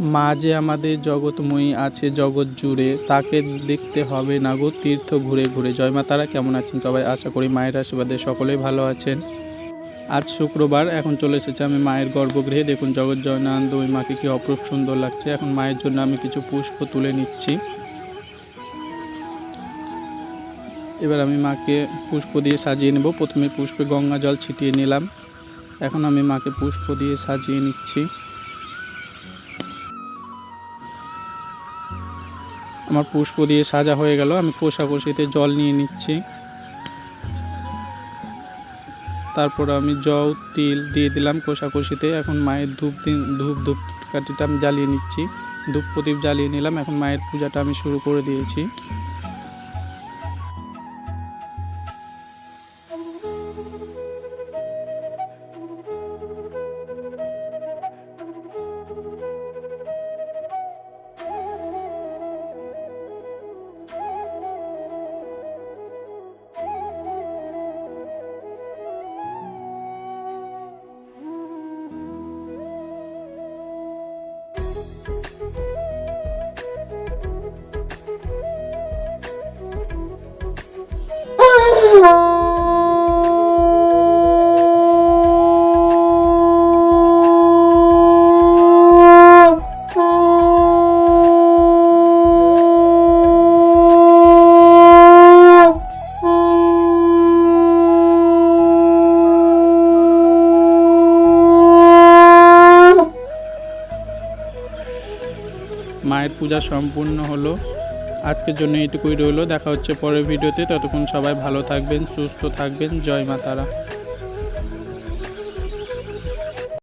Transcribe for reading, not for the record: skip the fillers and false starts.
মা যে আমাদের জগৎময়ী আছে জগৎ জুড়ে, তাকে দেখতে হবে না গো তীর্থ ঘুরে ঘুরে। জয় মা তারা। কেমন আছেন সবাই? আশা করি মায়ের আশীর্বাদে সকলেই ভালো আছেন। আজ শুক্রবার, এখন চলে এসেছে আমি মায়ের গর্ভগৃহে। দেখুন জগৎ জননী মাকে কি অপরূপ সুন্দর লাগছে। এখন মায়ের জন্য আমি কিছু পুষ্প তুলে নিচ্ছি। এবার আমি মাকে পুষ্প দিয়ে সাজিয়ে নেব। প্রথমে পুষ্পে গঙ্গা জল ছিটিয়ে নিলাম। এখন আমি মাকে পুষ্প দিয়ে সাজিয়ে নিচ্ছি। আমার পুষ্প দিয়ে সাজা হয়ে গেল। আমি কোষাকষিতে জল নিয়ে নিচ্ছি। তারপর আমি জল তিল দিয়ে দিলাম কোষাকষিতে। এখন মায়ের ধূপ কাঠিটা আমি জ্বালিয়ে নিচ্ছি। ধূপ প্রদীপ জ্বালিয়ে নিলাম। এখন মায়ের পূজাটা আমি শুরু করে দিয়েছি। মায়ের পূজা সম্পূর্ণ হলো। আজকের জন্য এটুকুই রইলো। দেখা হচ্ছে পরের ভিডিওতে। ততক্ষণ সবাই ভালো থাকবেন, সুস্থ থাকবেন। জয় মা তারা।